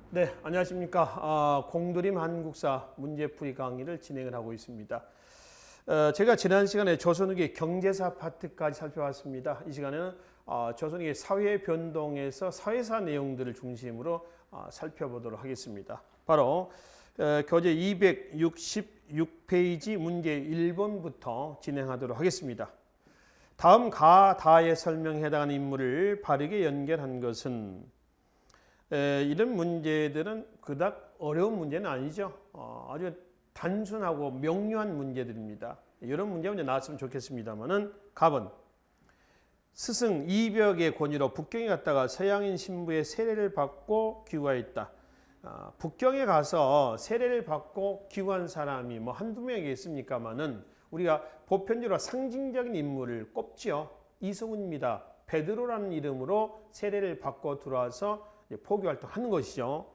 네, 안녕하십니까. 공드림 한국사 문제풀이 강의를 진행을 하고 있습니다. 제가 지난 시간에 조선후기 경제사 파트까지 살펴봤습니다. 이 시간에는 조선후기 사회 변동에서 사회사 내용들을 중심으로 살펴보도록 하겠습니다. 바로 교재 266페이지 문제 1번부터 진행하도록 하겠습니다. 다음 가다의 설명에 해당하는 인물을 바르게 연결한 것은 이런 문제들은 그닥 어려운 문제는 아니죠. 아주 단순하고 명료한 문제들입니다. 이런 문제 먼저 나왔으면 좋겠습니다만은 갑은 스승 이벽의 권유로 북경에 갔다가 서양인 신부의 세례를 받고 귀화했다. 북경에 가서 세례를 받고 귀화한 사람이 뭐 한두 명이 있습니까만은 우리가 보편적으로 상징적인 인물을 꼽지요. 이승훈입니다. 베드로라는 이름으로 세례를 받고 들어와서 포교 활동하는 것이죠.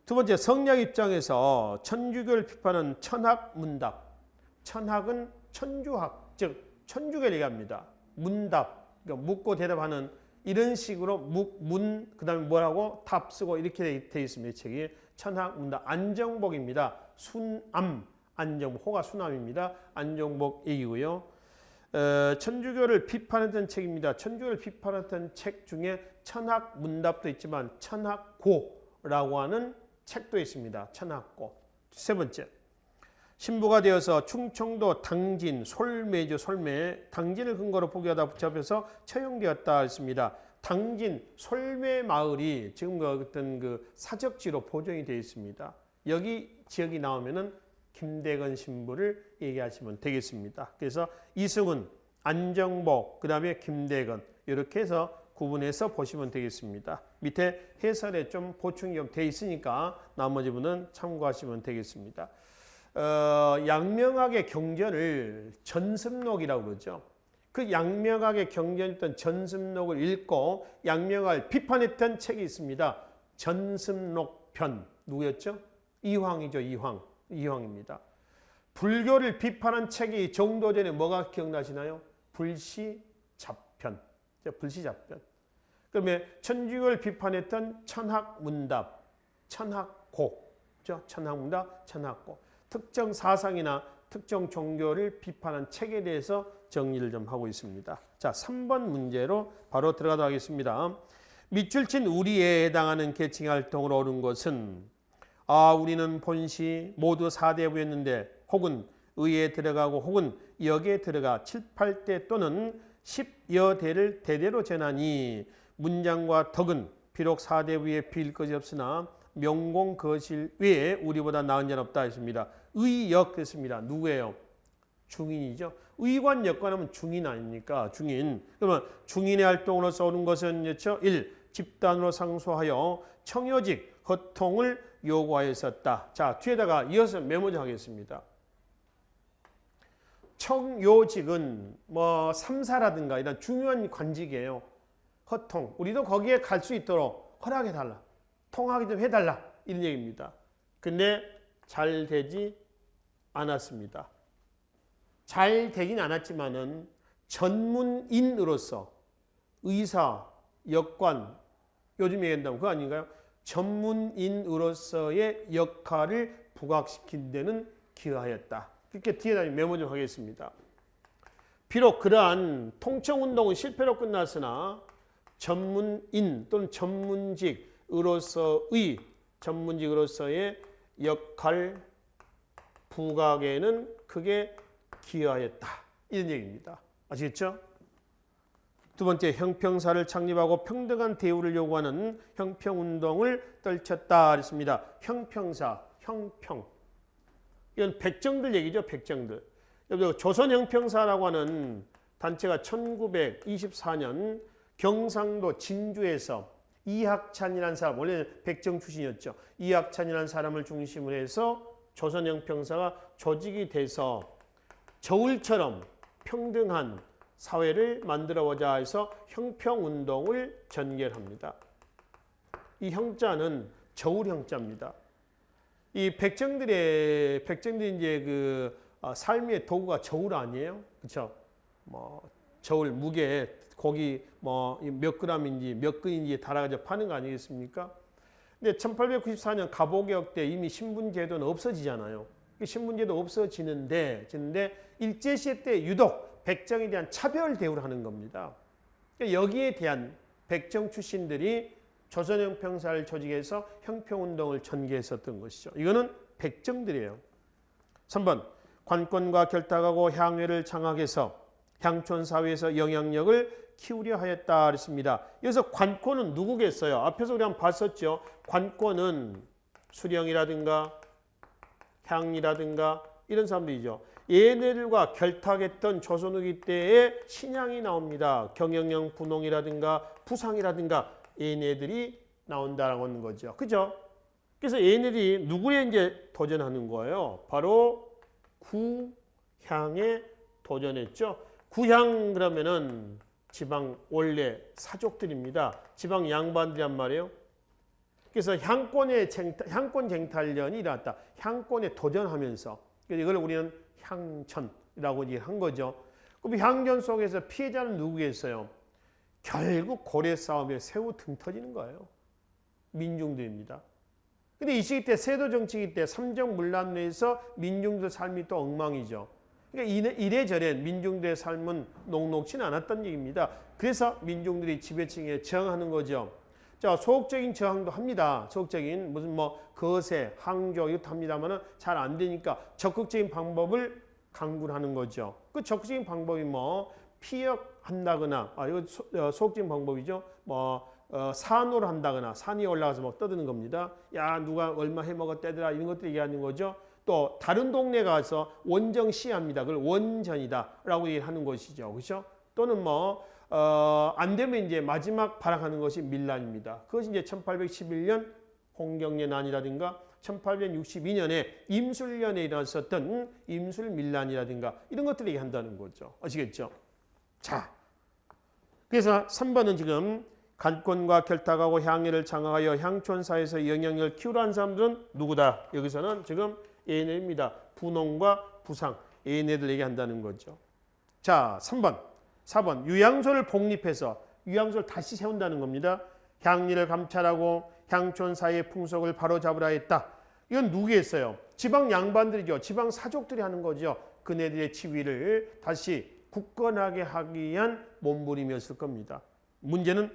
두 번째, 성리학 입장에서 천주교를 비판하는 천학문답. 천학은 천주학, 즉 천주교를 얘기합니다. 문답, 그러니까 묻고 대답하는 이런 식으로 문, 그 다음에 뭐라고 답 쓰고 이렇게 되어 있습니다. 이 책이 천학문답. 안정복입니다. 순암, 안정복, 호가 순암입니다. 안정복 얘기고요. 천주교를 비판했던 책입니다. 천주교를 비판했던 책 중에 천학문답도 있지만 천학고라고 하는 책도 있습니다. 천학고. 세 번째, 신부가 되어서 충청도 당진, 솔매죠. 솔매. 당진을 근거로 포교하다 붙잡혀서 처형되었다 했습니다. 당진, 솔매 마을이 지금 어떤 그 사적지로 보존이 되어 있습니다. 여기 지역이 나오면은 김대건 신부를 얘기하시면 되겠습니다. 그래서 이승훈, 안정복, 그 다음에 김대건 이렇게 해서 구분해서 보시면 되겠습니다. 밑에 해설에 좀 보충이 좀 돼 있으니까 나머지 분은 참고하시면 되겠습니다. 양명학의 경전을 전습록이라고 그러죠. 그 양명학의 경전이었던 전습록을 읽고 양명학을 비판했던 책이 있습니다. 전습록편. 누구였죠? 이황이죠. 이황입니다. 불교를 비판한 책이 정도전에 뭐가 기억나시나요? 불시잡편. 불시잡편. 그러면 천주교를 비판했던 천학문답, 천학고, 천학문답, 천학고. 특정 사상이나 특정 종교를 비판한 책에 대해서 정리를 좀 하고 있습니다. 자, 3번 문제로 바로 들어가도록 하겠습니다. 밑줄 친 우리에 해당하는 계층 활동으로 옳은 것은 우리는 본시 모두 4대부였는데 혹은 의에 들어가고 혹은 역에 들어가 7, 8대 또는 10여 대를 대대로 전하니 문장과 덕은 비록 4대부에 비일 것이 없으나 명공 거실 외에 우리보다 나은 자는 없다 했습니다. 의역 그랬습니다. 누구예요? 중인이죠. 의관 역관하면 중인 아닙니까? 중인. 그러면 중인의 활동으로서 오는 것은 1. 집단으로 상소하여 청요직, 허통을 요구하였었다. 자, 뒤에다가 이어서 메모 좀 하겠습니다. 청요직은 뭐 삼사라든가 이런 중요한 관직이에요. 허통. 우리도 거기에 갈 수 있도록 허락해달라. 통하게 좀 해달라. 이런 얘기입니다. 근데 잘 되지 않았습니다. 잘 되긴 않았지만은 전문인으로서 의사, 역관, 요즘 얘기한다면 그거 아닌가요? 전문인으로서의 역할을 부각시킨 데는 기여하였다. 그렇게 뒤에다 메모 좀 하겠습니다. 비록 그러한 통청운동은 실패로 끝났으나 전문인 또는 전문직으로서의 역할 부각에는 크게 기여하였다. 이런 얘기입니다. 아시겠죠? 두 번째, 형평사를 창립하고 평등한 대우를 요구하는 형평운동을 떨쳤다 그랬습니다. 형평사, 형평. 이건 백정들 얘기죠. 백정들. 조선형평사라고 하는 단체가 1924년 경상도 진주에서 이학찬이라는 사람, 원래는 백정 출신이었죠. 이학찬이라는 사람을 중심으로 해서 조선형평사가 조직이 돼서 저울처럼 평등한 사회를 만들어보자 해서 형평운동을 전개합니다. 이 형자는 저울 형자입니다. 이 백정들이 이제 그 삶의 도구가 저울 아니에요? 그렇죠? 뭐 저울 무게 고기 뭐 몇 그램인지 몇 근인지 달아가지고 파는 거 아니겠습니까? 근데 1894년 가보개혁 때 이미 신분제도는 없어지잖아요. 신분제도 없어지는데 일제시대 때 유독 백정에 대한 차별 대우를 하는 겁니다. 여기에 대한 백정 출신들이 조선형평사를 조직해서 형평운동을 전개했었던 것이죠. 이거는 백정들이에요. 3번 관권과 결탁하고 향회를 장악해서 향촌사회에서 영향력을 키우려 하였다 그랬습니다. 여기서 관권은 누구겠어요? 앞에서 우리 한번 봤었죠. 관권은 수령이라든가 향이라든가 이런 사람들이죠. 얘네들과 결탁했던 조선 후기 때의 신향이 나옵니다. 경영령 분홍이라든가 부상이라든가 얘네들이 나온다라고 하는 거죠. 그죠? 그래서 얘네들이 누구에 이제 도전하는 거예요? 바로 구향에 도전했죠. 구향 그러면은 지방 원래 사족들입니다. 지방 양반들이란 말이에요. 그래서 향권 쟁탈련이 일어났다. 향권에 도전하면서 이걸 우리는 향천이라고 한 거죠. 그럼 향전 속에서 피해자는 누구겠어요? 결국 고래 싸움에 새우 등 터지는 거예요. 민중들입니다. 근데 이 시기 때 세도 정치기 때 삼정문란 내에서 민중들 삶이 또 엉망이죠. 그러니까 이래저래 민중들의 삶은 녹록지는 않았던 얘기입니다. 그래서 민중들이 지배층에 저항하는 거죠. 자, 소극적인 저항도 합니다. 소극적인 무슨 거세, 항조 이것도 합니다만은 잘 안 되니까 적극적인 방법을 강구하는 거죠. 그 적극적인 방법이 피역한다거나, 이거 소극적인 방법이죠. 산호를 한다거나, 산 위에 올라가서 떠드는 겁니다. 야, 누가 얼마 해먹었대더라 이런 것들 얘기하는 거죠. 또 다른 동네 가서 원정 시합니다. 그걸 원전이다라고 얘기하는 것이죠. 그렇죠? 또는 안 되면 이제 마지막 발악하는 것이 밀란입니다. 그것이 이제 1811년 홍경래 난이라든가 1862년에 임술련에 일어났었던 임술밀란이라든가 이런 것들을 얘기한다는 거죠. 아시겠죠? 자, 그래서 3번은 지금 관권과 결탁하고 향해를 장악하여 향촌사에서 영향력을 키우라는 사람들은 누구다? 여기서는 지금 얘네입니다. 분홍과 부상, 얘네들 얘기한다는 거죠. 자, 3번. 4번. 유양소를 복립해서 유양소를 다시 세운다는 겁니다. 향리를 감찰하고 향촌사의 풍속을 바로잡으라 했다. 이건 누구겠어요? 지방 양반들이죠. 지방 사족들이 하는 거죠. 그네들의 지위를 다시 굳건하게 하기 위한 몸부림이었을 겁니다. 문제는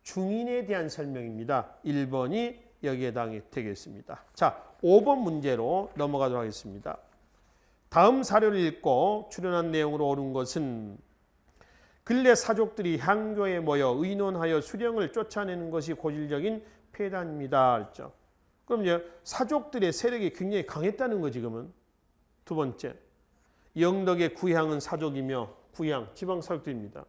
중인에 대한 설명입니다. 1번이 여기에 해당이 되겠습니다. 자, 5번 문제로 넘어가도록 하겠습니다. 다음 사료를 읽고 추론한 내용으로 옳은 것은 근래 사족들이 향교에 모여 의논하여 수령을 쫓아내는 것이 고질적인 폐단입니다. 그랬죠. 그럼 이제 사족들의 세력이 굉장히 강했다는 거 지금은. 두 번째, 영덕의 구향은 사족이며 구향, 지방 사족들입니다.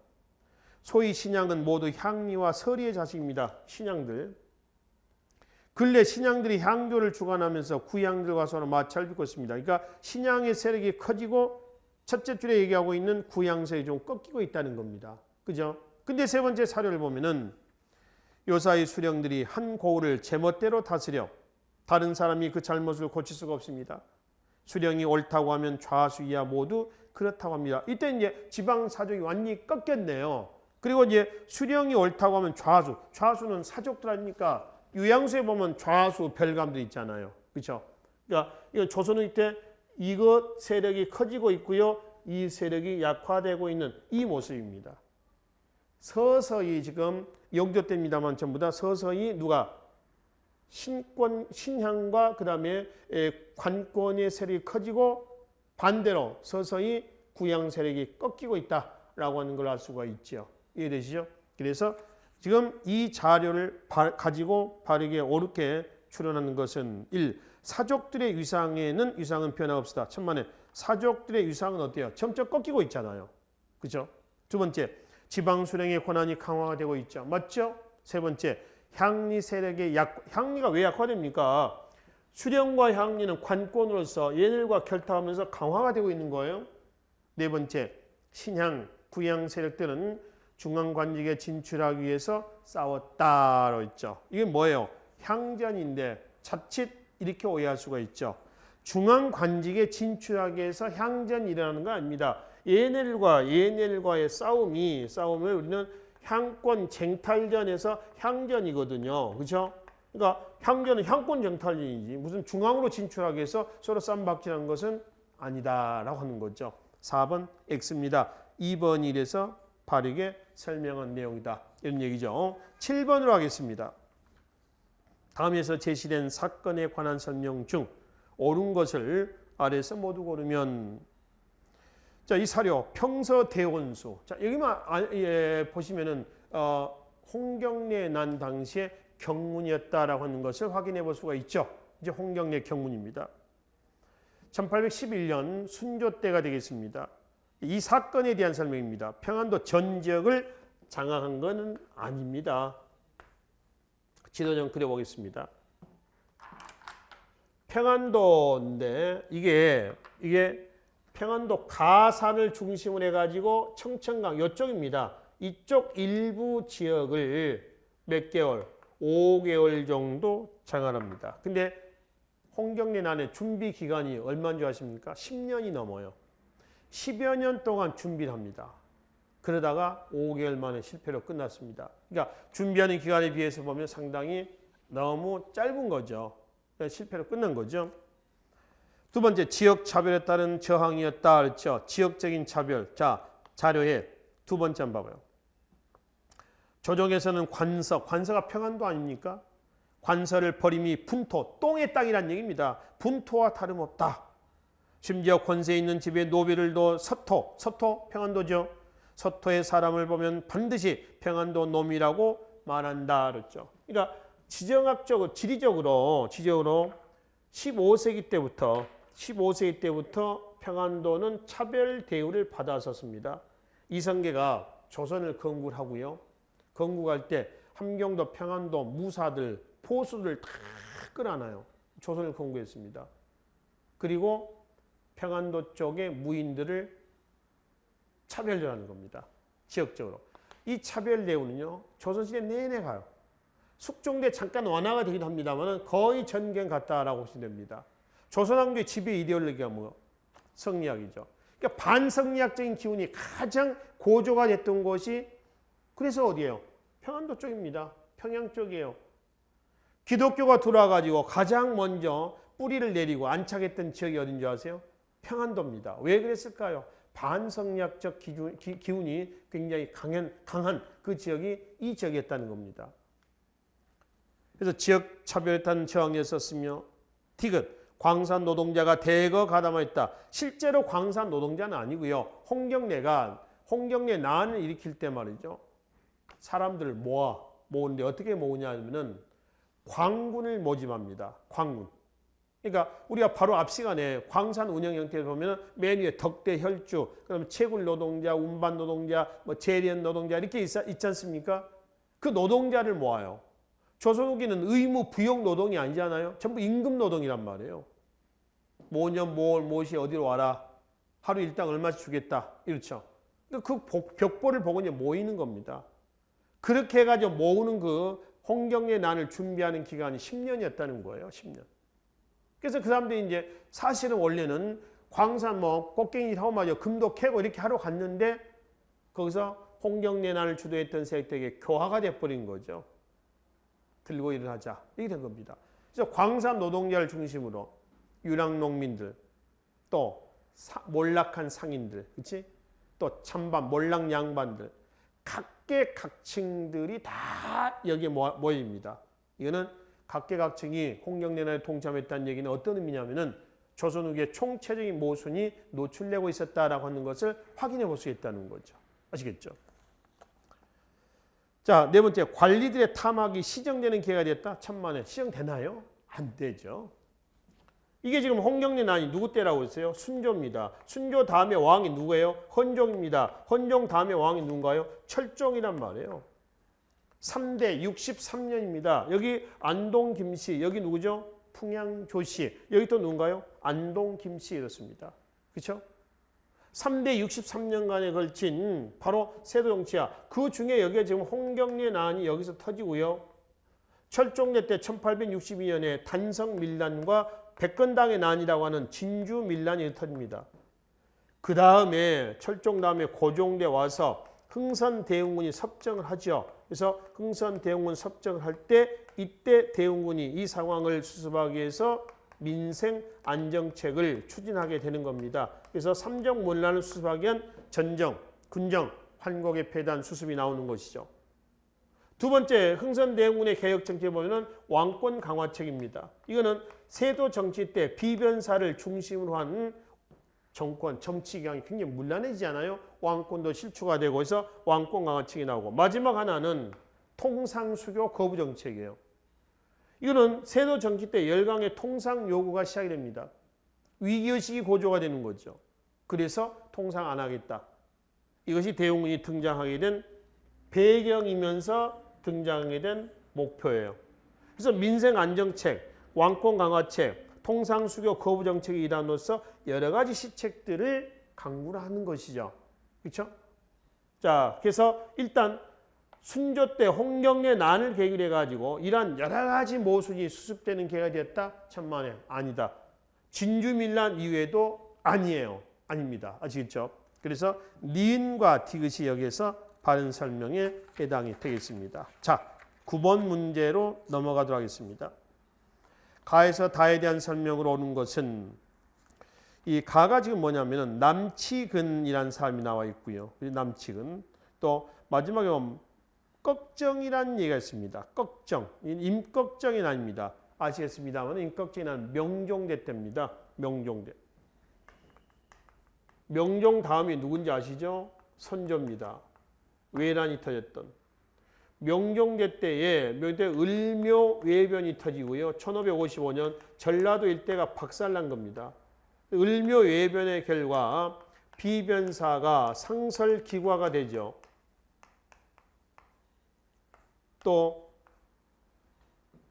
소위 신향은 모두 향리와 서리의 자식입니다. 신향들. 근래 신향들이 향교를 주관하면서 구향들과 서로 마찰을 빚고 있습니다. 그러니까 신향의 세력이 커지고 첫째 줄에 얘기하고 있는 구향세력이 좀 꺾이고 있다는 겁니다. 그죠? 근데 세 번째 사료를 보면은 요사이 수령들이 한 고을을 제멋대로 다스려 다른 사람이 그 잘못을 고칠 수가 없습니다. 수령이 옳다고 하면 좌수 이하 모두 그렇다고 합니다. 이때 이제 지방 사족이 완전히 꺾였네요. 그리고 이제 수령이 옳다고 하면 좌수는 사족들 아닙니까? 유양수에 보면 좌수 별감들 있잖아요. 그렇죠? 그러니까 이건 조선의 때 이것 세력이 커지고 있고요. 이 세력이 약화되고 있는 이 모습입니다. 서서히 지금 영조 때입니다만 전부 다 서서히 누가 신향과 그다음에 관권의 세력이 커지고 반대로 서서히 구양 세력이 꺾이고 있다라고 하는 걸 알 수가 있죠. 이해되시죠? 그래서 지금 이 자료를 가지고 바르게 옳게 추론하는 것은 1. 사족들의 위상은 변화 없다. 천만에 사족들의 위상은 어때요? 점점 꺾이고 있잖아요. 그렇죠? 두 번째, 지방 수령의 권한이 강화가 되고 있죠. 맞죠? 세 번째, 향리 세력의 향리가 왜 약화됩니까? 수령과 향리는 관권으로서 얘네들과 결탁하면서 강화가 되고 있는 거예요. 네 번째, 신향, 구향 세력들은 중앙관직에 진출하기 위해서 싸웠다로 있죠. 이게 뭐예요? 향전인데 자칫 이렇게 오해할 수가 있죠. 중앙관직에 진출하기 위해서 향전이 일어나는 거 아닙니다. 얘네들과의 싸움을 우리는 향권 쟁탈전에서 향전이거든요. 그렇죠? 그러니까 향전은 향권 정탈전이지 무슨 중앙으로 진출하기 위해서 서로 쌈박질한 것은 아니다라고 하는 거죠. 4번 X입니다. 2번 1에서 바르게 설명한 내용이다. 이런 얘기죠. 7번으로 하겠습니다. 다음에서 제시된 사건에 관한 설명 중 옳은 것을 아래에서 모두 고르면 자, 이 사료 평서대원수. 자, 여기만 보시면은 홍경래 난 당시에 경문이었다라고 하는 것을 확인해 볼 수가 있죠. 이제 홍경래 경문입니다. 1811년 순조 때가 되겠습니다. 이 사건에 대한 설명입니다. 평안도 전 지역을 장악한 것은 아닙니다. 지도 좀 그려보겠습니다. 평안도인데 이게 평안도 가산을 중심으로 해가지고 청천강 이쪽입니다. 이쪽 일부 지역을 몇 개월, 5개월 정도 장악합니다. 근데 홍경래 난의 준비 기간이 얼마인 줄 아십니까? 10년이 넘어요. 10여 년 동안 준비를 합니다. 그러다가 5개월 만에 실패로 끝났습니다. 그러니까 준비하는 기간에 비해서 보면 상당히 너무 짧은 거죠. 실패로 끝난 거죠. 두 번째, 지역 차별에 따른 저항이었다. 그렇죠. 지역적인 차별. 자, 자료에 두 번째 한번 봐봐요. 조정에서는 관서가 평안도 아닙니까? 관서를 버림이 분토, 똥의 땅이란 얘기입니다. 분토와 다름없다. 심지어 권세 있는 집에 노비를 둬 서토 평안도죠. 서토의 사람을 보면 반드시 평안도 놈이라고 말한다. 그렇죠. 그러니까 지정학적으로, 지리적으로 15세기 때부터 평안도는 차별 대우를 받았었습니다. 이성계가 조선을 건국하고요. 건국할 때 함경도, 평안도 무사들, 포수들 다 끌어안아요. 조선을 건국했습니다. 그리고 평안도 쪽의 무인들을 차별하는 겁니다. 지역적으로. 이 차별 대우는요. 조선시대 내내 가요. 숙종대 잠깐 완화가 되기도 합니다만 거의 전경 같다라고 보시면 됩니다. 조선왕조의 지배 이데올로기가 뭐? 성리학이죠. 그러니까 반성리학적인 기운이 가장 고조가 됐던 곳이 그래서 어디예요? 평안도 쪽입니다. 평양 쪽이에요. 기독교가 들어와가지고 가장 먼저 뿌리를 내리고 안착했던 지역이 어딘지 아세요? 평안도입니다. 왜 그랬을까요? 반성리학적 기운이 굉장히 강한 그 지역이 이 지역이었다는 겁니다. 그래서 지역 차별에 따른 저항이 있었으며 디귿, 광산 노동자가 대거 가담하였다. 실제로 광산 노동자는 아니고요. 홍경래 난을 일으킬 때 말이죠. 사람들을 모으는데 어떻게 모으냐 하면은 광군을 모집합니다. 광군. 그러니까 우리가 바로 앞 시간에 광산 운영 형태를 보면 맨 위에 덕대 혈주, 그다음에 채굴 노동자, 운반 노동자, 뭐 재련 노동자 이렇게 있지 않습니까? 그 노동자를 모아요. 조선 후기는 의무 부용 노동이 아니잖아요. 전부 임금 노동이란 말이에요. 모년 모시 어디로 와라. 하루 일당 얼마씩 주겠다. 이렇죠. 그 벽보를 보고 이제 모이는 겁니다. 그렇게 해가지고 모으는 그 홍경래 난을 준비하는 기간이 10년이었다는 거예요. 10년. 그래서 그 사람들이 이제 사실은 원래는 광산 꽃갱이 하고 말이죠. 금도 캐고 이렇게 하러 갔는데 거기서 홍경래 난을 주도했던 세력들에게 교화가 돼버린 거죠. 들고 일을 하자. 이렇게 된 겁니다. 그래서 광산 노동자를 중심으로 유랑농민들, 또 몰락한 상인들, 그렇지? 또 찬반, 몰락 양반들, 각계각층들이 다 여기에 모입니다. 이거는 각계각층이 홍경래난에 동참했다는 얘기는 어떤 의미냐면은 조선 후기의 총체적인 모순이 노출되고 있었다라고 하는 것을 확인해 볼 수 있다는 거죠. 아시겠죠? 자, 네 번째, 관리들의 탐악이 시정되는 기회가 됐다. 천만에 시정되나요? 안 되죠. 이게 지금 홍경래 난이 누구 때라고 했어요? 순조입니다. 순조 다음에 왕이 누구예요? 헌종입니다. 헌종 다음에 왕이 누군가요? 철종이란 말이에요. 3대 63년입니다. 여기 안동 김씨, 여기 누구죠? 풍양 조씨. 여기 또 누군가요? 안동 김씨 이렇습니다. 그렇죠? 3대 63년간에 걸친 바로 세도 정치야. 그 중에 여기가 지금 홍경래 난이 여기서 터지고요. 철종대 때 1862년에 단성 밀란과 백건당의 난이라고 하는 진주 밀란이 터집니다. 그 다음에 철종 다음에 고종대 와서 흥선대원군이 섭정을 하죠. 그래서 흥선대원군 섭정을 할 때 이때 대웅군이 이 상황을 수습하기 위해서 민생 안정책을 추진하게 되는 겁니다. 그래서 삼정문란을 수습하기 위한 전정, 군정, 환곡의 폐단, 수습이 나오는 것이죠. 두 번째, 흥선대원군의 개혁 정책에 보면은 왕권 강화책입니다. 이거는 세도 정치 때 비변사를 중심으로 한 정권, 정치 경향이 굉장히 문란해지지 않아요? 왕권도 실추가 되고 해서 왕권 강화책이 나오고, 마지막 하나는 통상수교 거부 정책이에요. 이거는 세도 정치 때 열강의 통상 요구가 시작이 됩니다. 위기의식이 고조가 되는 거죠. 그래서 통상 안 하겠다. 이것이 대웅군이 등장하게 된 배경이면서 등장하게 된 목표예요. 그래서 민생 안정책, 왕권 강화책, 통상수교 거부 정책의 일환으로서 여러 가지 시책들을 강구를 하는 것이죠. 그렇죠? 자, 그래서 일단 순조 때 홍경래 난을 계기로 해가지고 이러한 여러 가지 모순이 수습되는 계기가 됐다? 천만에 아니다. 진주밀란 이후에도 아니에요. 아닙니다. 아시겠죠? 그래서 니은과 디귿이 여기에서 바른 설명에 해당이 되겠습니다. 자, 9번 문제로 넘어가도록 하겠습니다. 가에서 다에 대한 설명으로 오는 것은 이 가가 지금 뭐냐면은 남치근이라는 사람이 나와 있고요. 남치근. 또 마지막에 보면 꺽정이라는 얘기가 있습니다. 꺽정. 임꺽정이 아닙니다. 아시겠습니다만 임꺽정이 난 명종대 때입니다. 명종대. 명종 다음이 누군지 아시죠? 선조입니다. 외란이 터졌던. 명종대 때에 을묘 외변이 터지고요. 1555년 전라도 일대가 박살난 겁니다. 을묘 외변의 결과 비변사가 상설기과가 되죠. 또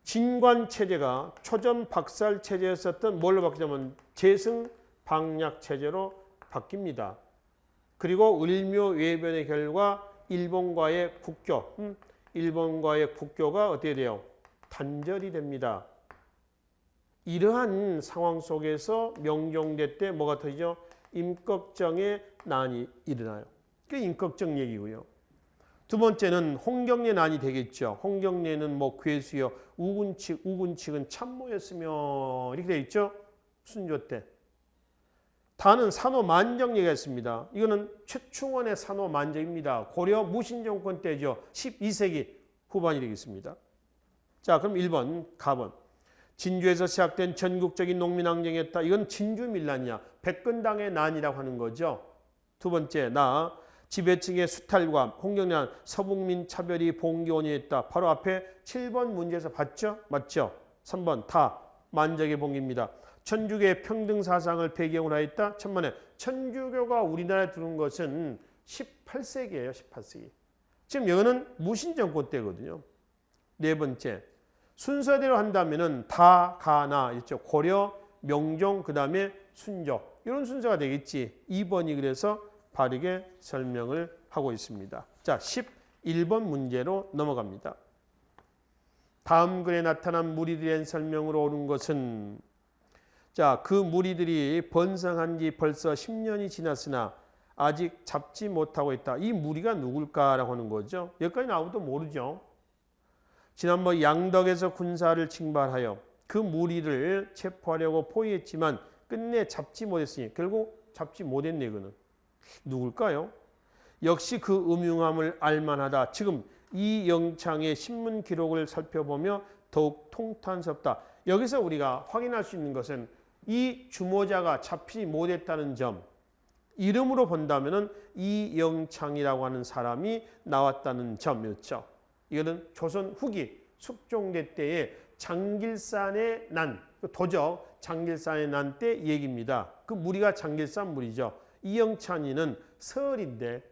진관체제가 초전 박살체제였었던 뭘로 바뀌냐면 재승방략체제로 바뀝니다. 그리고 을묘 외변의 결과 일본과의 국교가 어떻게 돼요? 단절이 됩니다. 이러한 상황 속에서 명종대 때 뭐가 터지죠? 임꺽정의 난이 일어나요. 그게 임꺽정 얘기고요. 두 번째는 홍경래 난이 되겠죠. 홍경래는 뭐 괴수요, 우군칙은 참모였으며 이렇게 되어 있죠. 순조 때. 다는 산호만정 얘기가 있습니다. 이거는 최충원의 산호만정입니다. 고려 무신정권 때죠. 12세기 후반이 되겠습니다. 자, 그럼 1번, 가번. 진주에서 시작된 전국적인 농민항쟁이었다. 이건 진주밀란이야. 백근당의 난이라고 하는 거죠. 두 번째, 지배층의 수탈과 홍경래 서북민 차별이 봉기원이었다. 바로 앞에 7번 문제에서 봤죠? 맞죠? 3번, 만적의 봉기입니다. 천주교의 평등 사상을 배경으로 하였다. 천만에 천주교가 우리나라에 들어온 것은 18세기예요. 18세기. 지금 여기는 무신정권 때거든요. 네 번째, 순서대로 한다면은 가나 있죠. 고려, 명종, 그 다음에 순조 이런 순서가 되겠지. 2번이 그래서 바르게 설명을 하고 있습니다. 자, 11번 문제로 넘어갑니다. 다음 글에 나타난 무리들의 설명으로 오는 것은 자, 그 무리들이 번성한 지 벌써 10년이 지났으나 아직 잡지 못하고 있다. 이 무리가 누굴까라고 하는 거죠. 여기까지 나오도 모르죠. 지난번 양덕에서 군사를 징발하여 그 무리를 체포하려고 포위했지만 끝내 잡지 못했으니 결국 잡지 못했네. 이거는 누굴까요? 역시 그 음흉함을 알만하다. 지금 이 영창의 신문 기록을 살펴보며 더욱 통탄스럽다. 여기서 우리가 확인할 수 있는 것은 이 주모자가 잡히지 못했다는 점, 이름으로 본다면 이영창이라고 하는 사람이 나왔다는 점이었죠. 이거는 조선 후기 숙종대 때의 장길산의 난, 도적 장길산의 난 때 얘기입니다. 그 무리가 장길산 무리죠. 이영찬이는 서울인데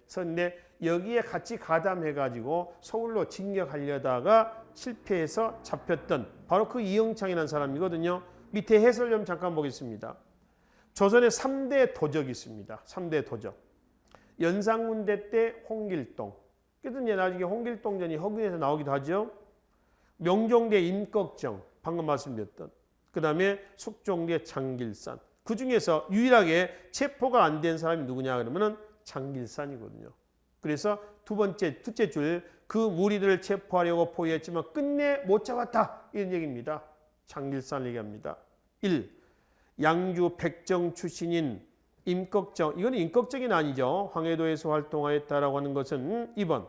여기에 같이 가담해가지고 서울로 진격하려다가 실패해서 잡혔던 바로 그 이영창이라는 사람이거든요. 밑에 해설 좀 잠깐 보겠습니다. 조선에 3대 도적이 있습니다. 3대 도적. 연산군대 때 홍길동. 그래도 이제 나중에 홍길동전이 허균에서 나오기도 하죠. 명종대 임꺽정. 방금 말씀드렸던. 그 다음에 숙종대 장길산. 그 중에서 유일하게 체포가 안 된 사람이 누구냐 그러면은 장길산이거든요. 그래서 둘째 줄 그 무리들을 체포하려고 포위했지만 끝내 못 잡았다. 이런 얘기입니다. 장길산을 얘기합니다. 1. 양주 백정 출신인 임꺽정, 이건 임꺽정이 아니죠. 황해도에서 활동하였다라고 하는 것은 2번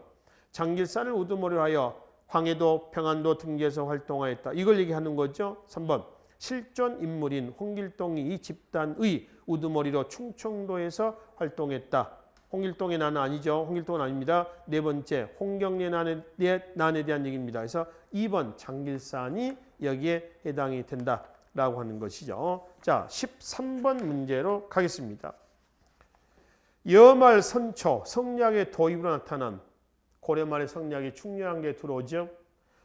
장길산을 우두머리로 하여 황해도, 평안도 등지에서 활동하였다. 이걸 얘기하는 거죠. 3번 실존 인물인 홍길동이 이 집단의 우두머리로 충청도에서 활동했다. 홍길동의 난은 아니죠. 홍길동은 아닙니다. 네 번째 홍경래 난에 대한 얘기입니다. 그래서 2번 장길산이 여기에 해당이 된다라고 하는 것이죠. 자, 13번 문제로 가겠습니다. 여말 선초, 성리학의 도입으로 나타난 고려 말의 성리학이 중요한 게 들어오죠.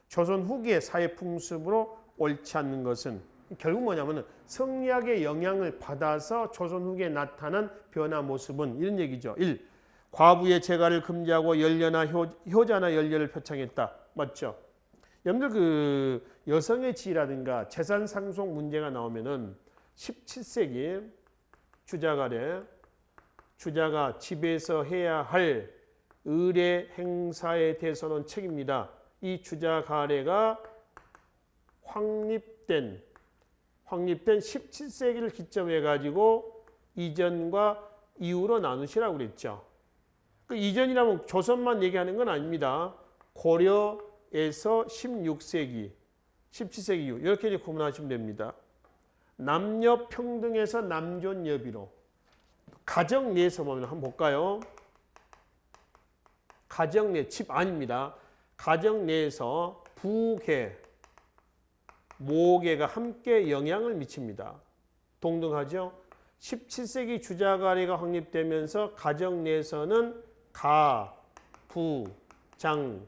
조선 후기의 사회 풍습으로 옳지 않는 것은 결국 뭐냐면은 성리학의 영향을 받아서 조선 후기에 나타난 변화 모습은 이런 얘기죠. 1. 과부의 재가를 금지하고 연려나 효자나 연려를 표창했다. 맞죠? 여러분들 그 여성의 지위라든가 재산 상속 문제가 나오면은 17세기 주자가 집에서 해야 할 의례 행사에 대해서는 책입니다. 이 주자 가례가 확립된 17세기를 기점해 가지고 이전과 이후로 나누시라고 그랬죠. 그 이전이라면 조선만 얘기하는 건 아닙니다. 고려에서 16세기, 17세기 이후 이렇게 이제 구분하시면 됩니다. 남녀 평등에서 남존 여비로 가정 내에서 보면 한번 볼까요? 가정 내, 집 아닙니다. 가정 내에서 부계, 모계가 함께 영향을 미칩니다. 동등하죠? 17세기 주자가례가 확립되면서 가정 내에서는 가, 부, 장,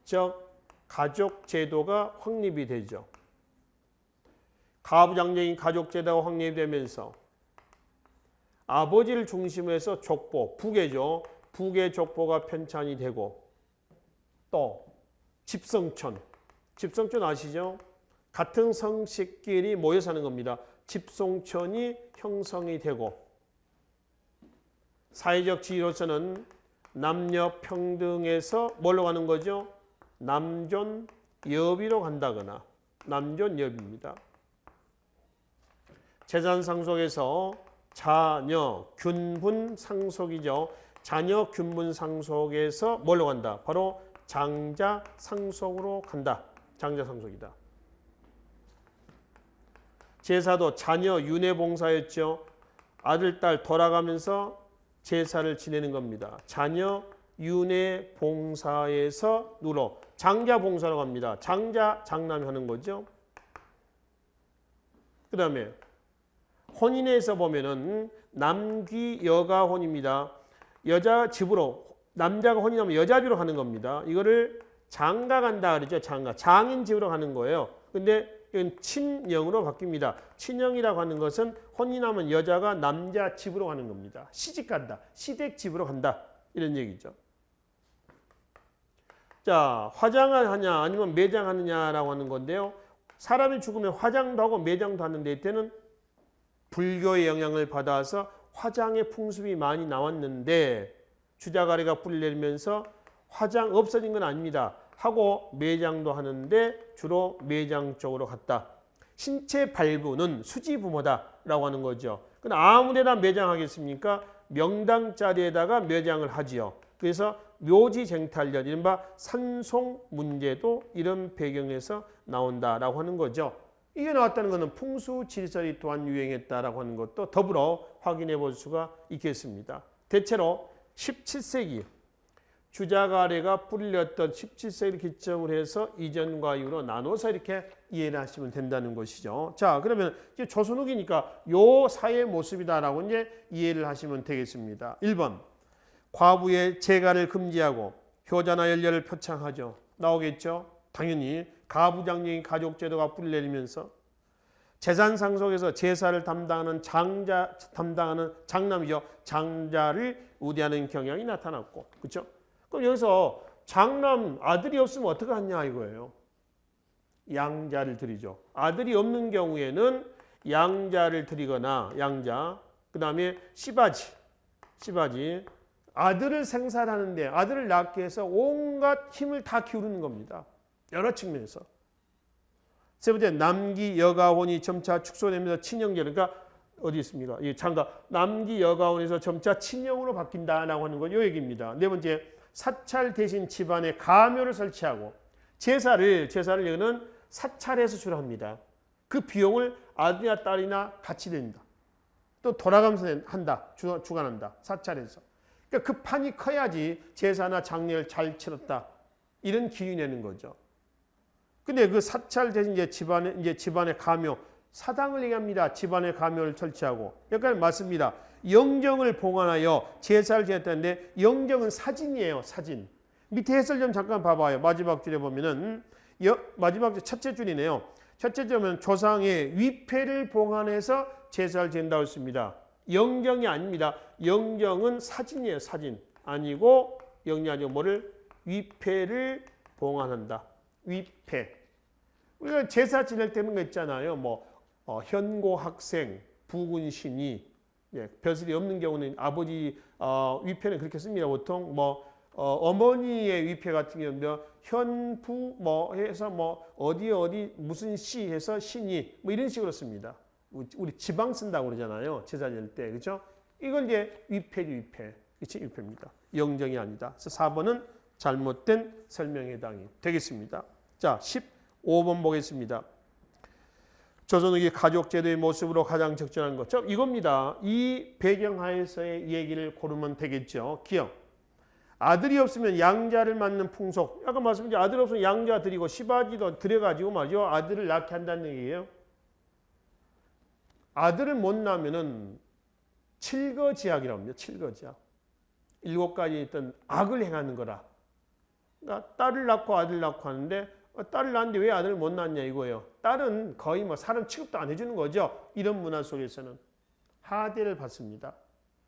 적, 가족 제도가 확립이 되죠. 가부장적인 가족 제도가 확립되면서 아버지를 중심으로 해서 족보, 부계죠. 부계 족보가 편찬이 되고 또 집성촌 아시죠? 같은 성씨끼리 모여 사는 겁니다. 집성촌이 형성이 되고 사회적 지위로서는 남녀 평등에서 뭘로 가는 거죠? 남존 여비로 간다거나 남존 여비입니다. 재산 상속에서 자녀 균분 상속이죠. 자녀 균분 상속에서 뭘로 간다? 바로 장자 상속으로 간다. 장자 상속이다. 제사도 자녀 윤회 봉사였죠. 아들, 딸 돌아가면서 제사를 지내는 겁니다. 자녀 윤회 봉사에서 누로 장자 봉사로 갑니다. 장자 장남이 하는 거죠. 그 다음에 혼인에서 보면은 남귀 여가 혼입니다. 여자 집으로 남자가 혼인하면 여자 집으로 가는 겁니다. 이거를 장가 간다 그러죠. 장인 집으로 가는 거예요. 근데 이건 친영으로 바뀝니다. 친영이라고 하는 것은 혼인하면 여자가 남자 집으로 가는 겁니다. 시집 간다. 시댁 집으로 간다. 이런 얘기죠. 자, 화장을 하냐 아니면 매장하느냐라고 하는 건데요. 사람이 죽으면 화장도 하고 매장도 하는데 이때는 불교의 영향을 받아서 화장의 풍습이 많이 나왔는데 주자가례가 뿌리를 내리면서 화장 없어진 건 아닙니다. 하고 매장도 하는데 주로 매장 쪽으로 갔다. 신체 발부는 수지부모다라고 하는 거죠. 근데 아무데나 매장하겠습니까? 명당 자리에다가 매장을 하지요. 그래서 묘지쟁탈련, 이른바 산송 문제도 이런 배경에서 나온다라고 하는 거죠. 이게 나왔다는 것은 풍수질서리 또한 유행했다라고 하는 것도 더불어 확인해 볼 수가 있겠습니다. 대체로 17세기 주자가례가 뿌리렸던 17세기를 기점으로 해서 이전과 이후로 나눠서 이렇게 이해를 하시면 된다는 것이죠. 자, 그러면 이제 조선 후기니까 요 사회의 모습이다라고 이제 이해를 하시면 되겠습니다. 1번 과부의 재가를 금지하고 효자나 연려를 표창하죠. 나오겠죠? 당연히 가부장적인 가족 제도가 뿌리 내리면서 재산 상속에서 제사를 담당하는 장남이죠. 장자를 우대하는 경향이 나타났고, 그렇죠? 그럼 여기서 장남 아들이 없으면 어떻게 하냐 이거예요. 양자를 드리죠. 아들이 없는 경우에는 양자를 드리거나 양자, 그 다음에 씨바지, 아들을 생산하는데 아들을 낳게 해서 온갖 힘을 다 기울이는 겁니다. 여러 측면에서. 세 번째, 남기 여가혼이 점차 축소되면서 친형제, 그러니까 어디 있습니까? 이 장가 남기 여가혼에서 점차 친형으로 바뀐다라고 하는 건 이 얘기입니다. 네 번째, 사찰 대신 집안에 가묘를 설치하고 제사를 여기는 사찰에서 주로 합니다. 그 비용을 아들이나 딸이나 같이 냅니다. 또 돌아가면서 한다, 주관한다, 사찰에서. 그러니까 그 판이 커야지 제사나 장례를 잘 치렀다, 이런 기운이 내는 거죠. 근데 그 사찰 대신 이제 집안의 가묘, 사당을 얘기합니다. 집안의 가묘를 설치하고. 그러니까 맞습니다. 영정을 봉헌하여 제사를 지냈다는데 영정은 사진이에요. 사진. 밑에 해설 좀 잠깐 봐봐요. 마지막 줄에 보면은 마지막 줄 첫째 줄이네요. 첫째 줄은 조상의 위패를 봉헌해서 제사를 지낸다고 했습니다. 영정이 아닙니다. 영정은 사진이에요. 사진. 아니고 영이 아니고 뭐를? 위패를 봉헌한다. 위패. 우리가 제사 지낼 때는 거 있잖아요. 현고 학생, 부군 신이, 벼슬이 없는 경우는 아버지 위패는 그렇게 씁니다. 보통 어머니의 위패 같은 경우는 현부 해서 어디 무슨 시 해서 신이 이런 식으로 씁니다. 우리 지방 쓴다고 그러잖아요. 제사 지낼 때, 그렇죠? 이걸 이제 위패, 그렇지? 위패입니다. 영정이 아니다. 그래서 4번은 잘못된 설명에 해당이 되겠습니다. 자, 15번 보겠습니다. 조선 후기 가족제도의 모습으로 가장 적절한 것. 이겁니다. 이 배경하에서의 얘기를 고르면 되겠죠. 기억. 아들이 없으면 양자를 맡는 풍속. 아까 말씀드린 아들 없으면 양자 드리고 시바지도 들여가지고 말이죠. 아들을 낳게 한다는 얘기예요. 아들을 못 낳으면은 칠거지약이라고 합니다. 칠거지약. 7가지 있던 악을 행하는 거라. 그러니까 딸을 낳고 아들 낳고 하는데 딸을 낳는데 왜 아들을 못 낳냐 이거예요. 딸은 거의 사람 취급도 안 해주는 거죠. 이런 문화 속에서는 하대를 받습니다.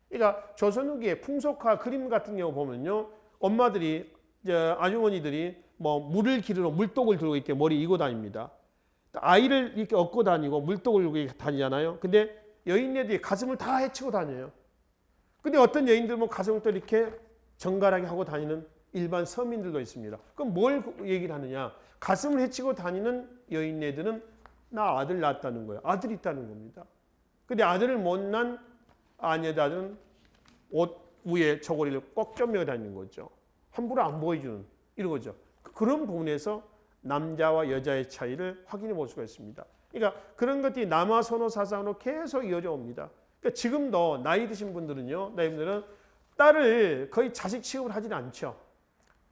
그러니까 조선 후기의 풍속화 그림 같은 경우 보면요, 엄마들이 아주머니들이 물을 기르러 물독을 들고 이렇게 머리 이고 다닙니다. 아이를 이렇게 업고 다니고 물독을 들고 다니잖아요. 근데 여인네들이 가슴을 다 헤치고 다녀요. 근데 어떤 여인들 가슴을 또 이렇게 정갈하게 하고 다니는 일반 서민들도 있습니다. 그럼 뭘 얘기를 하느냐? 가슴을 헤치고 다니는 여인네들은 나 아들 낳았다는 거예요. 아들이 있다는 겁니다. 근데 아들을 못 낳은 아내들은 옷 위에 저고리를 꼭 점며 다니는 거죠. 함부로 안 보여주는 이런 거죠. 그런 부분에서 남자와 여자의 차이를 확인해 볼 수가 있습니다. 그러니까 그런 것들이 남아선호 사상으로 계속 이어져 옵니다. 그러니까 지금도 나이 드신 분들은요, 나이분들은 딸을 거의 자식 취급을 하지는 않죠.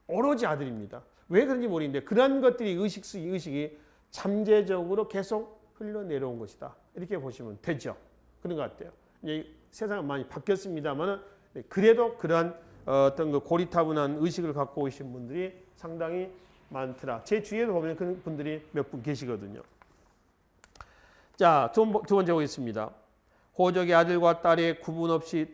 오로지 아들입니다. 왜 그런지 모르겠는데 그런 것들이 의식이 잠재적으로 계속 흘러내려온 것이다. 이렇게 보시면 되죠. 그런 것 같아요. 이제 세상은 많이 바뀌었습니다만 그래도 그러한 어떤 그 고리타분한 의식을 갖고 오신 분들이 상당히 많더라. 제 주위에도 보면 그런 분들이 몇 분 계시거든요. 자, 두 번째 보겠습니다. 호적의 아들과 딸이 구분 없이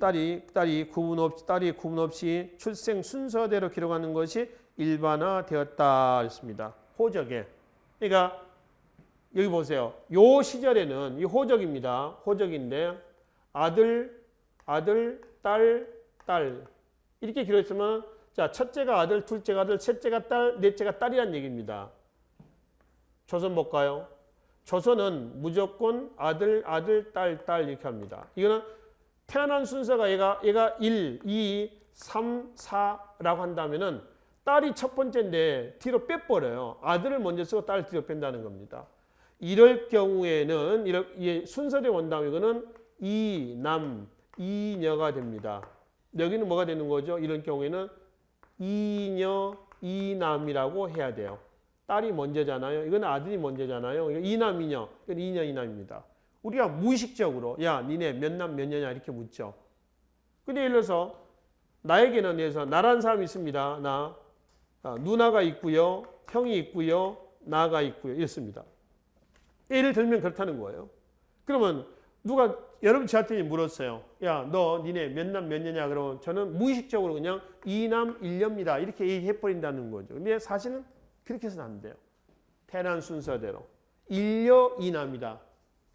출생 순서대로 기록하는 것이 일반화되었다 했습니다. 호적에. 그러니까 여기 보세요. 요 시절에는 이 호적입니다. 호적인데 아들, 딸 이렇게 기록했으면 자, 첫째가 아들, 둘째가 아들, 셋째가 딸, 넷째가 딸이란 얘기입니다. 조선 볼까요? 조선은 무조건 아들, 딸 이렇게 합니다. 이거는 태어난 순서가 얘가 1, 2, 3, 4라고 한다면은 딸이 첫 번째인데 뒤로 빼버려요. 아들을 먼저 쓰고 딸을 뒤로 뺀다는 겁니다. 이럴 경우에는 이렇게 순서대로 온다면 이거는 이남, 이녀가 됩니다. 여기는 뭐가 되는 거죠? 이런 경우에는 이녀, 이남이라고 해야 돼요. 딸이 먼저잖아요. 이건 아들이 먼저잖아요. 이남, 이녀. 이건 이녀, 이남입니다. 우리가 무의식적으로 야, 니네 몇 남, 몇 녀냐 이렇게 묻죠. 근데 예를 들어서 나에게는 나라는 사람이 있습니다. 누나가 있고요. 형이 있고요. 나가 있고요. 이렇습니다. 예를 들면 그렇다는 거예요. 그러면 여러분 저한테 물었어요. 야, 너 니네 몇 남, 몇 녀냐? 그러면 저는 무의식적으로 그냥 이남, 일녀입니다. 이렇게 얘기해버린다는 거죠. 근데 사실은 그렇게 해서는 안 돼요. 태어난 순서대로. 일녀, 이남이다.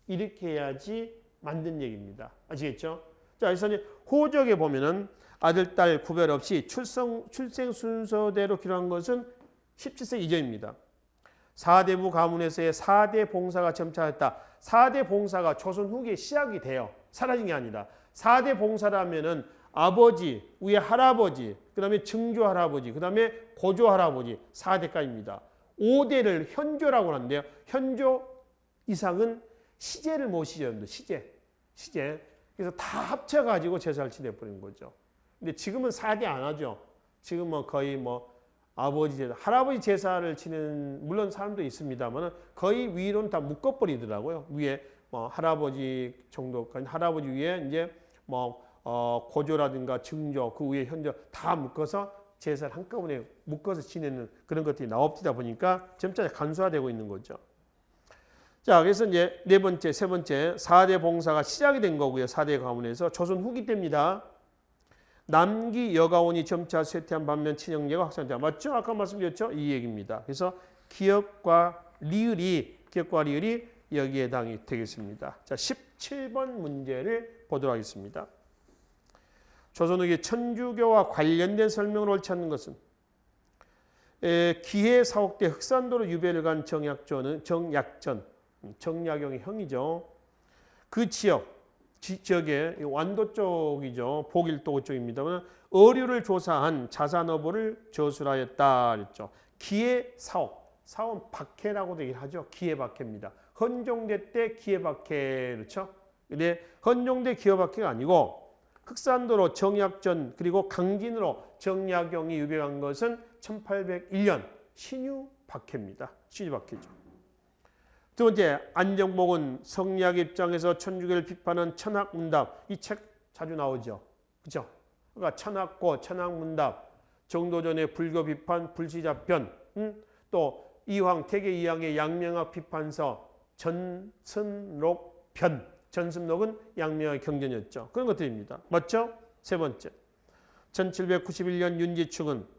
이렇게 해야지 만든 얘기입니다. 아시겠죠? 자, 그래서 이제 호적에 보면은 아들, 딸 구별 없이 출생 순서대로 기록한 것은 17세기 이전입니다. 4대부 가문에서의 4대 봉사가 점차했다. 4대 봉사가 조선 후기에 시작이 돼요. 사라진 게 아니라. 4대 봉사라면은 아버지, 위에 할아버지, 그 다음에 증조 할아버지, 그 다음에 고조 할아버지 4대까지입니다. 5대를 현조라고 하는데요. 현조 이상은 시제를 모시죠. 시제. 그래서 다 합쳐가지고 제사를 지내버린 거죠. 근데 지금은 4대 안 하죠. 지금은 거의 아버지 제사, 할아버지 제사를 지내는 물론 사람도 있습니다만 거의 위로는 다 묶어버리더라고요. 위에 할아버지 정도까지 할아버지 위에 이제 고조라든가 증조 그 위에 현조 다 묶어서 제사를 한꺼번에 묶어서 지내는 그런 것들이 나옵니다 보니까 점차 간소화되고 있는 거죠. 자, 그래서 이제 세 번째 4대 봉사가 시작이 된 거고요. 4대 가문에서 조선 후기 때입니다. 남기 여가원이 점차 쇠퇴한 반면 친형제가 확산되다. 맞죠? 아까 말씀드렸죠? 이 얘기입니다. 그래서 기역과 리을이 여기에 해당이 되겠습니다. 자, 17번 문제를 보도록 하겠습니다. 조선 후기 천주교와 관련된 설명을 옳지 않는 것은 기해 사옥대 흑산도로 유배를 간 정약용의 형이죠. 그 지역에 완도 쪽이죠. 복일도 쪽입니다만 어류를 조사한 자산어보를 저술하였다 그랬죠. 기해 사옥은 박해라고도 얘기를 하죠. 기해 박해입니다. 헌종대 때 기해 박해 그렇죠. 근데 헌종대 기해 박해가 아니고 흑산도로 정약전 그리고 강진으로 정약용이 유배한 것은 1801년 신유 박해입니다. 신유 박해죠. 두 번째, 안정복은 성리학 입장에서 천주교를 비판한 천학문답. 이 책 자주 나오죠. 그렇죠? 그러니까 천학고, 천학문답, 정도전의 불교 비판, 불시자편, 또 태계 이황의 양명학 비판서, 전승록편. 전승록은 양명의 경전이었죠. 그런 것들입니다. 맞죠? 세 번째, 1791년 윤지충은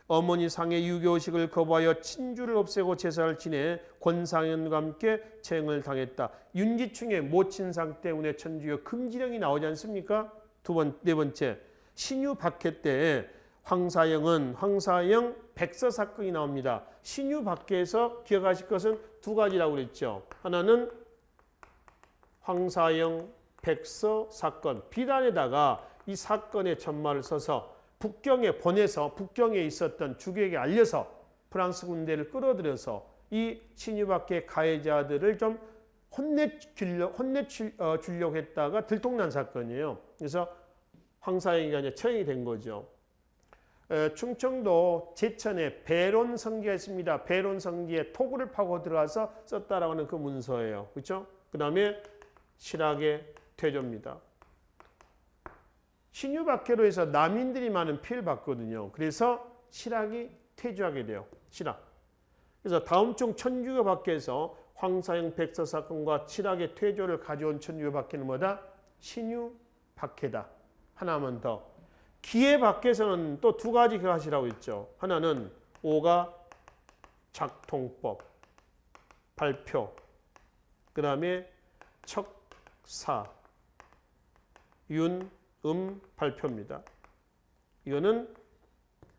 어머니 상의 유교식을 거부하여 친주를 없애고 제사를 지내 권상현과 함께 체행을 당했다. 윤지충의 모친상 때문에 천주교 금지령이 나오지 않습니까? 네 번째, 신유 박해 때 황사영 백서 사건이 나옵니다. 신유 박해에서 기억하실 것은 두 가지라고 그랬죠. 하나는 황사영 백서 사건, 비단에다가 이 사건의 전말을 써서 북경에 보내서 북경에 있었던 주교에게 알려서 프랑스 군대를 끌어들여서 이 신유박해 가해자들을 좀 혼내주려고 했다가 들통난 사건이에요. 그래서 황사영이가 이제 처형이 된 거죠. 충청도 제천에 배론성기가 있습니다. 배론성기에 토구를 파고 들어가서 썼다라고 하는 그 문서예요. 그렇죠? 그 다음에 실학의 퇴조입니다. 신유박해로 해서 남인들이 많은 피해를 받거든요. 그래서 실학이 퇴조하게 돼요. 실학. 그래서 다음 중 천주교 박해에서 황사영 백서 사건과 실학의 퇴조를 가져온 천주교 박해는 뭐다? 신유박해다. 하나만 더. 기해 박해에서는 또 두 가지 하시라고 했죠. 하나는 오가 작통법 발표. 그 다음에 척사 발표입니다. 이거는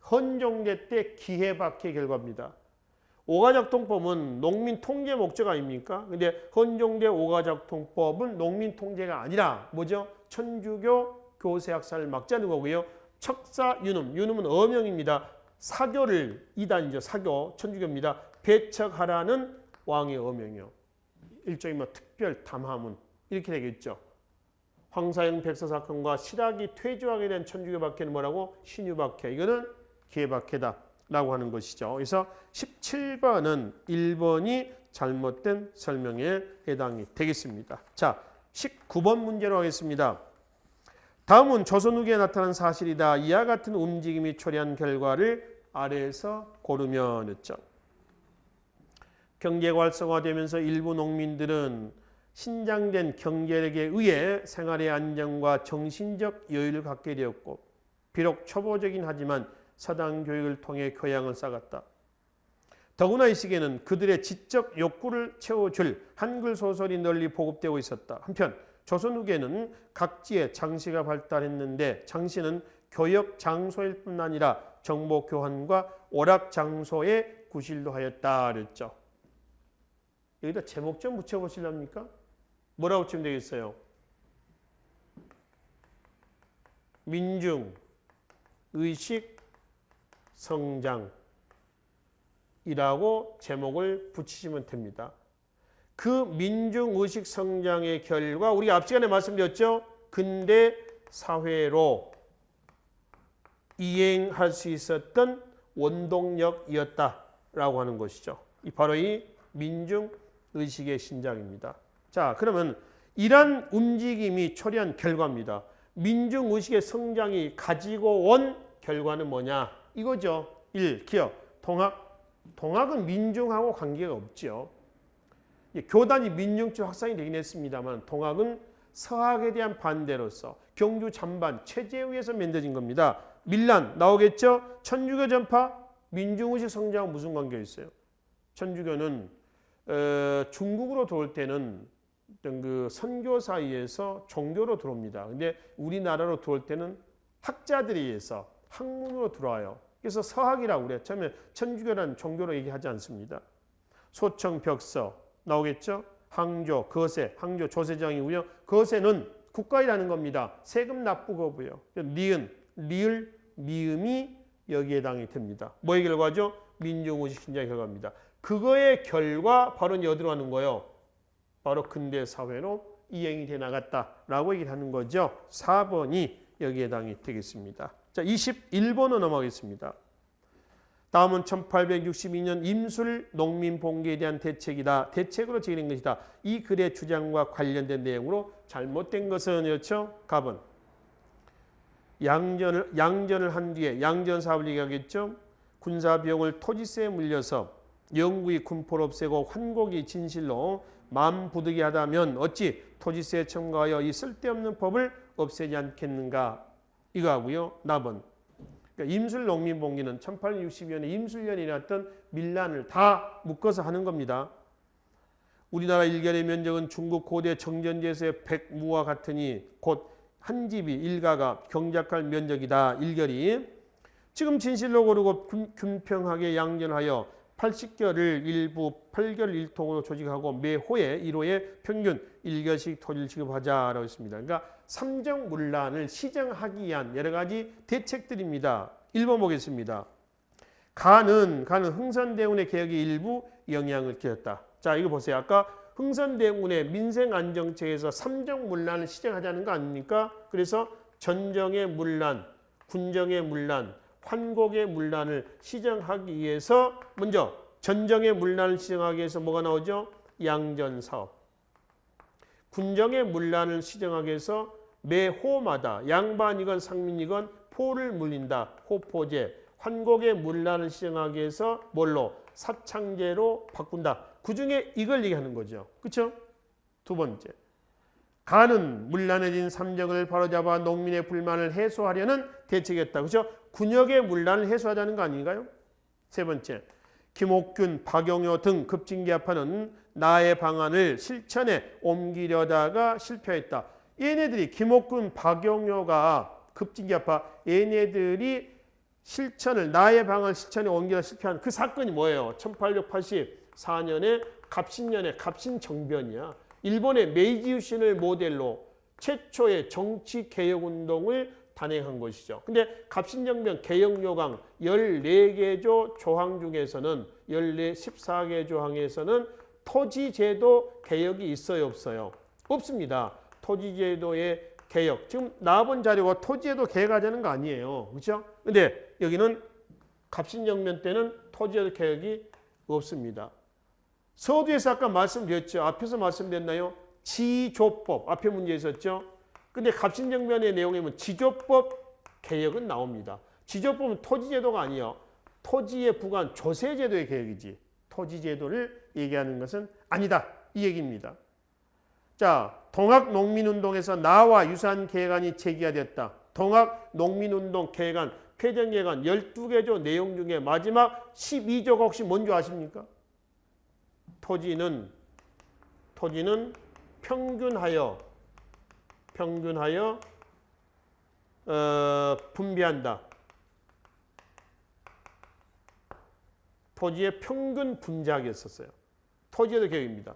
헌종대 때 기해 박해 결과입니다. 오가작통법은 농민 통제 목적 아닙니까? 근데 헌종대 오가작통법은 농민 통제가 아니라 뭐죠? 천주교 교세학살을 막자는 거고요. 척사 유놈은 어명입니다. 사교를 이단이죠. 사교 천주교입니다. 배척하라는 왕의 어명이요. 일종의 특별 담화문 이렇게 되겠죠. 황사영 백서 사건과 실학이 퇴조하게 된 천주교 박해는 뭐라고? 신유박해. 이거는 기해박해다라고 하는 것이죠. 그래서 17번은 1번이 잘못된 설명에 해당이 되겠습니다. 자, 19번 문제로 하겠습니다. 다음은 조선 후기에 나타난 사실이다. 이와 같은 움직임이 초래한 결과를 아래에서 고르면 했죠. 경제가 활성화되면서 일부 농민들은 신장된 경제력에 의해 생활의 안정과 정신적 여유를 갖게 되었고 비록 초보적이긴 하지만 서당 교육을 통해 교양을 쌓았다. 더구나 이 시기에는 그들의 지적 욕구를 채워줄 한글 소설이 널리 보급되고 있었다. 한편 조선 후기에는 각지에 장시가 발달했는데 장시는 교역 장소일 뿐 아니라 정보 교환과 오락 장소의 구실도 하였다 그랬죠. 여기다 제목 좀 붙여보실랍니까? 뭐라고 붙이면 되겠어요? 민중, 의식, 성장이라고 제목을 붙이시면 됩니다. 그 민중, 의식, 성장의 결과 우리가 앞 시간에 말씀드렸죠. 근대 사회로 이행할 수 있었던 원동력이었다라고 하는 것이죠. 바로 이 민중, 의식의 신장입니다. 자, 그러면 이러한 움직임이 초래한 결과입니다. 민중의식의 성장이 가지고 온 결과는 뭐냐? 이거죠. 1. 기억, 동학. 동학은 민중하고 관계가 없죠. 교단이 민중적 확산이 되긴 했습니다만 동학은 서학에 대한 반대로서 경주 잔반 체제에 의해서 만들어진 겁니다. 밀란 나오겠죠? 천주교 전파, 민중의식 성장과 무슨 관계가 있어요? 천주교는 중국으로 들어올 때는 그 선교 사이에서 종교로 들어옵니다. 근데 우리나라로 들어올 때는 학자들에 의해서 학문으로 들어와요. 그래서 서학이라고 그래요. 처음에 천주교라는 종교로 얘기하지 않습니다. 소청, 벽서 나오겠죠? 항조, 거세, 항조 조세장이고요. 거세는 국가이라는 겁니다. 세금 납부거고요. 니은, 리을, 미음이 여기에 해당이 됩니다. 뭐의 결과죠? 민중의식 신장의 결과입니다. 그거의 결과 바로 어디로 가는 거예요? 바로 근대 사회로 이행이 돼 나갔다라고 얘기를 하는 거죠. 4번이 여기에 해당이 되겠습니다. 자, 21번으로 넘어가겠습니다. 다음은 1862년 임술 농민봉기에 대한 대책이다. 대책으로 제기된 것이다. 이 글의 주장과 관련된 내용으로 잘못된 것은 그렇죠? 갑은 양전을 한 뒤에 양전 사업을 얘기하겠죠. 군사 비용을 토지세에 물려서 영구히 군포를 없애고 환곡이 진실로 마음 부득이 하다면 어찌 토지세에 첨가하여 이 쓸데없는 법을 없애지 않겠는가? 이거 하고요. 나번 그러니까 임술 농민봉기는 1862년에 임술년이 일어났던 밀란을 다 묶어서 하는 겁니다. 우리나라 일결의 면적은 중국 고대 정전제에서의 100무와 같으니 곧 한 집이 일가가 경작할 면적이다. 일결이 지금 진실로 고르고 균평하게 양전하여 80결을 일부 8결 1통으로 조직하고 매 호에 1호에 평균 1결씩 토지를 지급하자라고 했습니다. 그러니까 삼정문란을 시정하기 위한 여러 가지 대책들입니다. 1번 보겠습니다. 가는 흥선대원의 개혁이 일부 영향을 끼쳤다. 자, 이거 보세요. 아까 흥선대원의 민생안정책에서 삼정문란을 시정하자는 거 아닙니까? 그래서 전정의 문란, 군정의 문란, 환곡의 문란을 시정하기 위해서 먼저 전정의 문란을 시정하기 위해서 뭐가 나오죠? 양전사업. 군정의 문란을 시정하기 위해서 매 호마다 양반이건 상민이건 포를 물린다. 호포제. 환곡의 문란을 시정하기 위해서 뭘로? 사창제로 바꾼다. 그중에 이걸 얘기하는 거죠. 그렇죠? 두 번째. 가는 문란해진 삼정을 바로잡아 농민의 불만을 해소하려는 대책이었다. 그렇죠? 군역의 문란을 해소하자는 거 아닌가요? 세 번째. 김옥균, 박용효 등 급진개합하는 나의 방안을 실천에 옮기려다가 실패했다. 얘네들이 김옥균, 박용효가 급진개합하 얘네들이 나의 방안을 실천에 옮기려 실패한 그 사건이 뭐예요? 1884년에 갑신년의 갑신정변이야. 일본의 메이지 유신을 모델로 최초의 정치개혁운동을 단행한 것이죠. 근데 갑신정변 개혁요강 14개조 조항 중에서는 14개 조항에서는 토지제도 개혁이 있어요, 없어요? 없습니다. 토지제도의 개혁. 지금 나와본 자료가 토지제도 개혁하자는 거 아니에요. 그렇죠? 근데 여기는 갑신정변 때는 토지제도 개혁이 없습니다. 서두에서 아까 말씀드렸죠. 앞에서 말씀드렸나요? 지조법. 앞에 문제 있었죠. 근데 갑신정변의 내용에 보면 지조법 개혁은 나옵니다. 지조법은 토지제도가 아니에요. 토지에 부과한 조세제도의 개혁이지. 토지제도를 얘기하는 것은 아니다. 이 얘기입니다. 자, 동학농민운동에서 나와 유사한 개혁안이 제기가 됐다. 동학농민운동 개혁안, 폐정개혁안 12개조 내용 중에 마지막 12조가 혹시 뭔지 아십니까? 토지는 평균하여 평균하여 분배한다. 토지의 평균 분자하겠었어요. 토지에도 계획입니다.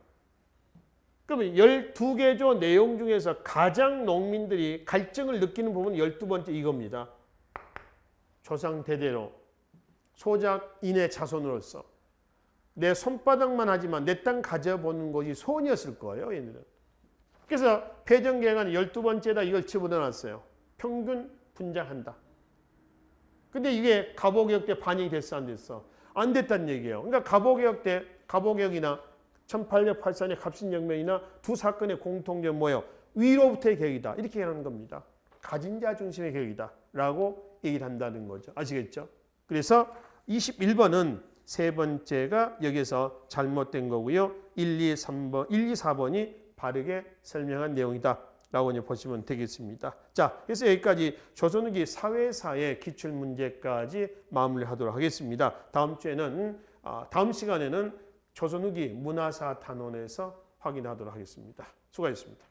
그러면 12개조 내용 중에서 가장 농민들이 갈증을 느끼는 부분은 12번째 이겁니다. 조상 대대로 소작인의 자손으로서 내 손바닥만 하지만 내 땅 가져보는 것이 소원이었을 거예요. 얘네들은. 그래서 폐정계획안에 12번째다 이걸 집어넣어놨어요. 평균 분자한다. 근데 이게 가보개혁 때 반영이 됐어 안 됐어? 안 됐다는 얘기예요. 그러니까 가보개혁 때 가보개혁이나 1884년 갑신혁명이나 두 사건의 공통점 뭐예요? 위로부터의 계획이다. 이렇게 하는 겁니다. 가진 자 중심의 계획이다. 라고 얘기를 한다는 거죠. 아시겠죠? 그래서 21번은 세 번째가 여기서 잘못된 거고요. 1, 2, 4번이 바르게 설명한 내용이다. 라고 이제 보시면 되겠습니다. 자, 그래서 여기까지 조선후기 사회사의 기출문제까지 마무리하도록 하겠습니다. 다음 시간에는 조선후기 문화사 단원에서 확인하도록 하겠습니다. 수고하셨습니다.